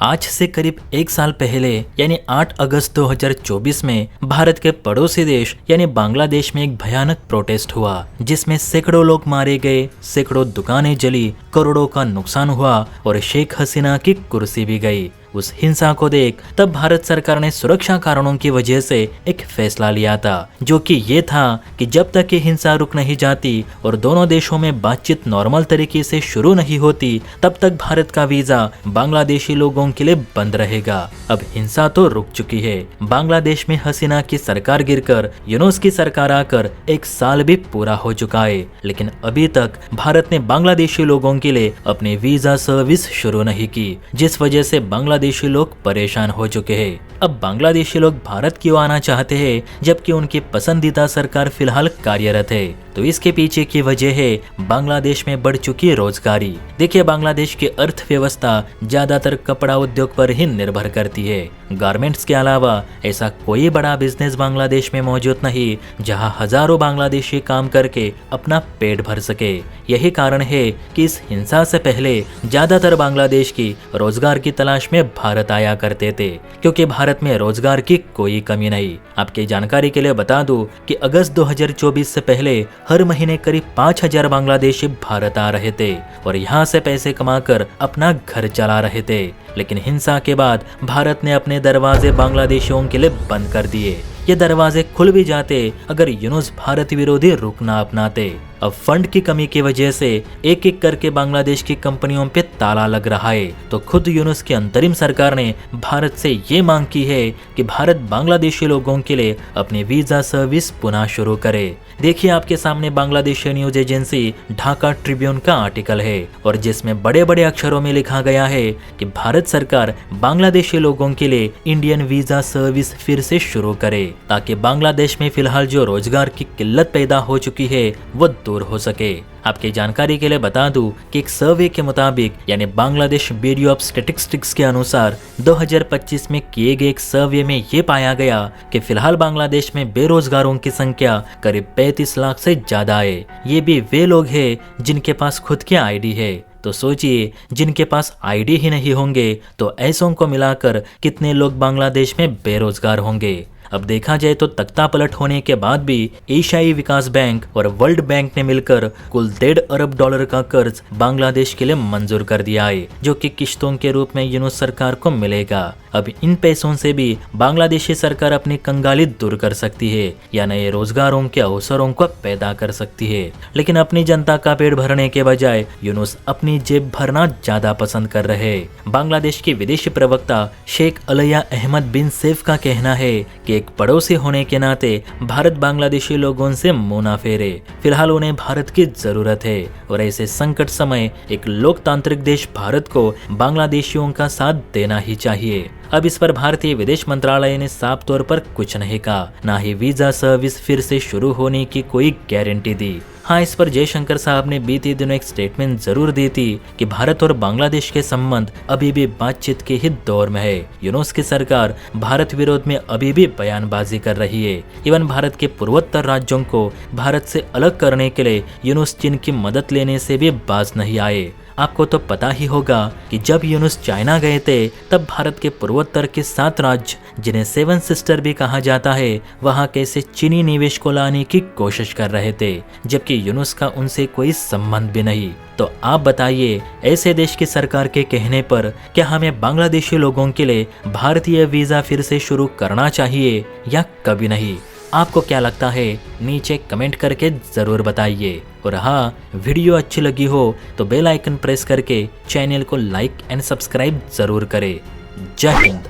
आज से करीब एक साल पहले यानी 8 अगस्त 2024 में भारत के पड़ोसी देश यानी बांग्लादेश में एक भयानक प्रोटेस्ट हुआ जिसमें सैकड़ों लोग मारे गए, सैकड़ों दुकानें जली, करोड़ों का नुकसान हुआ और शेख हसीना की कुर्सी भी गई। उस हिंसा को देख तब भारत सरकार ने सुरक्षा कारणों की वजह से एक फैसला लिया था, जो कि ये था कि जब तक ये हिंसा रुक नहीं जाती और दोनों देशों में बातचीत नॉर्मल तरीके से शुरू नहीं होती तब तक भारत का वीजा बांग्लादेशी लोगों के लिए बंद रहेगा। अब हिंसा तो रुक चुकी है। बांग्लादेश में हसीना की सरकार गिरकर यूनुस की सरकार आकर एक साल भी पूरा हो चुका है, लेकिन अभी तक भारत ने बांग्लादेशी लोगों के लिए अपनी वीजा सर्विस शुरू नहीं की, जिस वजह से बांग्लादेशी लोग परेशान हो चुके हैं। अब बांग्लादेशी लोग भारत क्यों आना चाहते हैं जबकि उनकी पसंदीदा सरकार फिलहाल कार्यरत है? तो इसके पीछे की वजह है बांग्लादेश में बढ़ चुकी रोजगारी। देखिए, बांग्लादेश की अर्थव्यवस्था ज्यादातर कपड़ा उद्योग पर ही निर्भर करती है। गारमेंट्स के अलावा ऐसा कोई बड़ा बिजनेस बांग्लादेश में मौजूद नहीं जहां हजारों बांग्लादेशी काम करके अपना पेट भर सके। यही कारण है कि इस हिंसा से पहले ज्यादातर बांग्लादेश की रोजगार की तलाश में भारत आया करते थे, क्योंकि भारत में रोजगार की कोई कमी नहीं। आपकी जानकारी के लिए बता दूं कि अगस्त 2024 से पहले हर महीने करीब 5000 बांग्लादेशी भारत आ रहे थे और यहाँ से पैसे कमाकर अपना घर चला रहे थे। लेकिन हिंसा के बाद भारत ने अपने दरवाजे बांग्लादेशियों के लिए बंद कर दिए। ये दरवाजे खुल भी जाते अगर यूनुस भारत विरोधी रुख ना अपनाते। अब फंड की कमी की वजह से एक एक करके बांग्लादेश की कंपनियों पे ताला लग रहा है, तो खुद यूनुस की अंतरिम सरकार ने भारत से ये मांग की है कि भारत बांग्लादेशी लोगों के लिए अपनी वीजा सर्विस पुनः शुरू करे। देखिए, आपके सामने Bangladeshi news agency Dhaka Tribune का आर्टिकल है और जिसमें बड़े बड़े अक्षरों में लिखा गया है कि भारत सरकार बांग्लादेशी लोगों के लिए इंडियन वीजा सर्विस फिर से शुरू करे, ताकि बांग्लादेश में फिलहाल जो रोजगार की किल्लत पैदा हो चुकी है वो दूर हो सके। आपकी जानकारी के लिए बता दूं कि एक सर्वे के मुताबिक यानी बांग्लादेश ब्यूरो ऑफ स्टैटिस्टिक्स के अनुसार 2025 में किए गए एक सर्वे में ये पाया गया कि फिलहाल बांग्लादेश में बेरोजगारों की संख्या करीब 35 लाख से ज्यादा है। ये भी वे लोग हैं जिनके पास खुद की आईडी है। तो सोचिए, जिनके पास आईडी ही नहीं होंगे तो ऐसों को मिलाकर कितने लोग बांग्लादेश में बेरोजगार होंगे। अब देखा जाए तो तख्ता पलट होने के बाद भी एशियाई विकास बैंक और वर्ल्ड बैंक ने मिलकर कुल $1.5 अरब का कर्ज बांग्लादेश के लिए मंजूर कर दिया है, जो कि किश्तों के रूप में यूनुस सरकार को मिलेगा। अब इन पैसों से भी बांग्लादेशी सरकार अपनी कंगाली दूर कर सकती है या नए रोजगारों के अवसरों को पैदा कर सकती है, लेकिन अपनी जनता का पेट भरने के बजाय यूनुस अपनी जेब भरना ज्यादा पसंद कर रहे। बांग्लादेश के विदेशी प्रवक्ता शेख अलैया अहमद बिन सैफ का कहना है कि एक पड़ोसी होने के नाते भारत बांग्लादेशी लोगों से मुंह ना फेरे। फिलहाल उन्हें भारत की जरूरत है और ऐसे संकट समय एक लोकतांत्रिक देश भारत को बांग्लादेशियों का साथ देना ही चाहिए। अब इस पर भारतीय विदेश मंत्रालय ने साफ तौर पर कुछ नहीं कहा, ना ही वीजा सर्विस फिर से शुरू होने की कोई गारंटी दी। हाँ, इस पर जयशंकर साहब ने बीते दिनों एक स्टेटमेंट जरूर दी थी कि भारत और बांग्लादेश के संबंध अभी भी बातचीत के ही दौर में है। यूनुस की सरकार भारत विरोध में अभी भी बयानबाजी कर रही है। इवन भारत के पूर्वोत्तर राज्यों को भारत से अलग करने के लिए यूनुस चीन की मदद लेने से भी बाज नहीं आए। आपको तो पता ही होगा कि जब यूनुस चाइना गए थे तब भारत के पूर्वोत्तर के 7 राज्य, जिन्हें 7 सिस्टर भी कहा जाता है, वहां कैसे चीनी निवेश को लाने की कोशिश कर रहे थे, जबकि यूनुस का उनसे कोई संबंध भी नहीं। तो आप बताइए, ऐसे देश की सरकार के कहने पर क्या हमें बांग्लादेशी लोगों के लिए भारतीय वीजा फिर से शुरू करना चाहिए या कभी नहीं? आपको क्या लगता है? नीचे कमेंट करके ज़रूर बताइए। और हाँ, वीडियो अच्छी लगी हो तो बेल आइकन प्रेस करके चैनल को लाइक एंड सब्सक्राइब ज़रूर करें। जय हिंद।